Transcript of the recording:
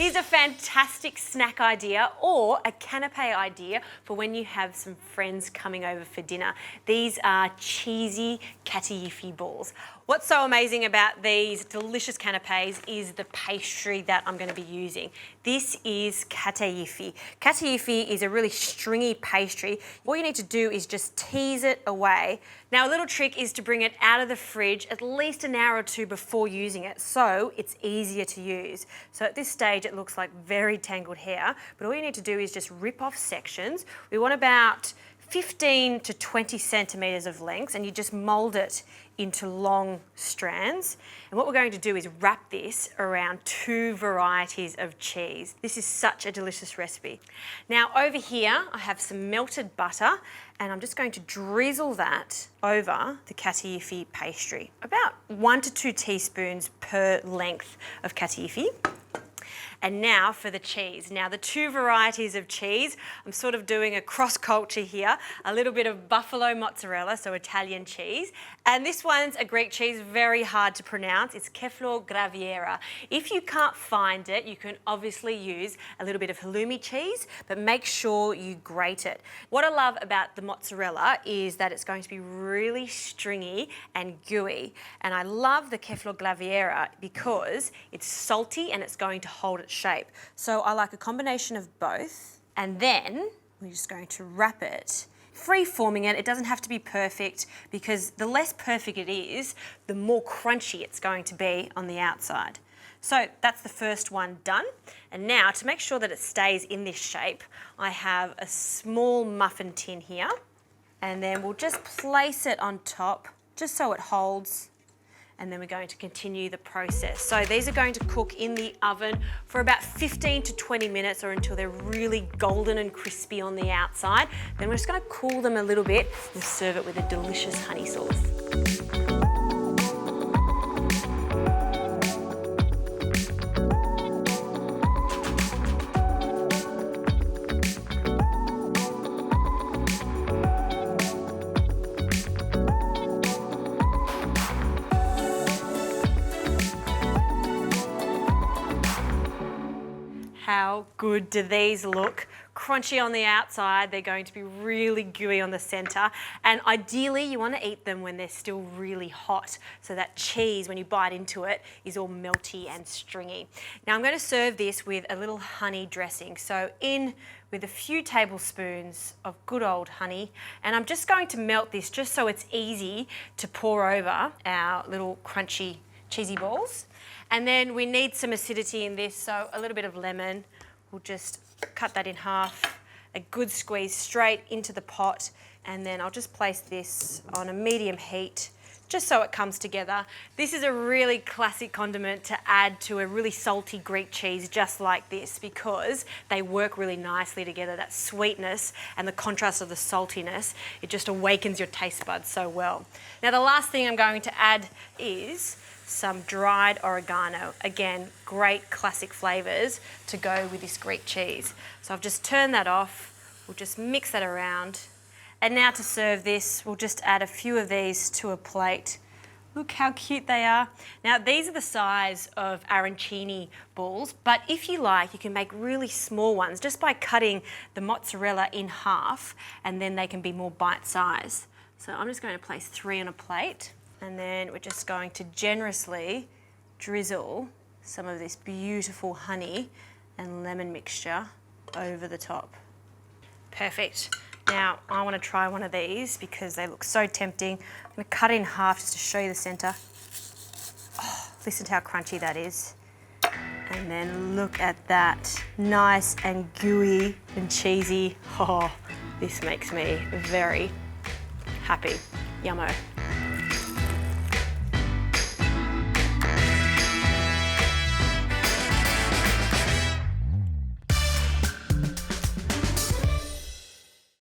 Here's a fantastic snack idea or a canapé idea for when you have some friends coming over for dinner. These are cheesy Kataifi balls. What's so amazing about these delicious canapés is the pastry that I'm going to be using. This is Kataifi. Kataifi is a really stringy pastry. All you need to do is just tease it away. Now, a little trick is to bring it out of the fridge at least an hour or two before using it, so it's easier to use. So at this stage, it looks like very tangled hair, but all you need to do is just rip off sections. We want about 15 to 20 centimetres of length, and you just mould it into long strands. And what we're going to do is wrap this around 2 varieties of cheese. This is such a delicious recipe. Now over here, I have some melted butter, and I'm just going to drizzle that over the Kataifi pastry. About 1 to 2 teaspoons per length of Kataifi. And now for the cheese. Now the 2 varieties of cheese, I'm sort of doing a cross culture here, a little bit of buffalo mozzarella, so Italian cheese, and this one's a Greek cheese, very hard to pronounce. It's Kefalo Graviera. If you can't find it, you can obviously use a little bit of halloumi cheese, but make sure you grate it. What I love about the mozzarella is that it's going to be really stringy and gooey, and I love the Kefalo Graviera because it's salty and it's going to hold its shape. So I like a combination of both, and then we're just going to wrap it, free-forming it. It doesn't have to be perfect because the less perfect it is, the more crunchy it's going to be on the outside. So that's the first one done. And now to make sure that it stays in this shape, I have a small muffin tin here, and then we'll just place it on top just so it holds. And then we're going to continue the process. So these are going to cook in the oven for about 15 to 20 minutes or until they're really golden and crispy on the outside. Then we're just going to cool them a little bit and serve it with a delicious honey sauce. How good do these look? Crunchy on the outside, they're going to be really gooey on the centre, and ideally you want to eat them when they're still really hot, so that cheese, when you bite into it, is all melty and stringy. Now I'm going to serve this with a little honey dressing, so in with a few tablespoons of good old honey, and I'm just going to melt this just so it's easy to pour over our little crunchy cheesy balls. And then we need some acidity in this, so a little bit of lemon. We'll just cut that in half, a good squeeze straight into the pot, and then I'll just place this on a medium heat just so it comes together. This is a really classic condiment to add to a really salty Greek cheese just like this because they work really nicely together. That sweetness and the contrast of the saltiness, it just awakens your taste buds so well. Now the last thing I'm going to add is some dried oregano. Again, great classic flavours to go with this Greek cheese. So I've just turned that off. We'll just mix that around. And now to serve this, we'll just add a few of these to a plate. Look how cute they are. Now these are the size of arancini balls, but if you like, you can make really small ones just by cutting the mozzarella in half, and then they can be more bite-sized. So I'm just going to place 3 on a plate. And then we're just going to generously drizzle some of this beautiful honey and lemon mixture over the top. Perfect. Now I want to try one of these because they look so tempting. I'm going to cut it in half just to show you the centre. Oh, listen to how crunchy that is. And then look at that, nice and gooey and cheesy. Oh, this makes me very happy. Yummo.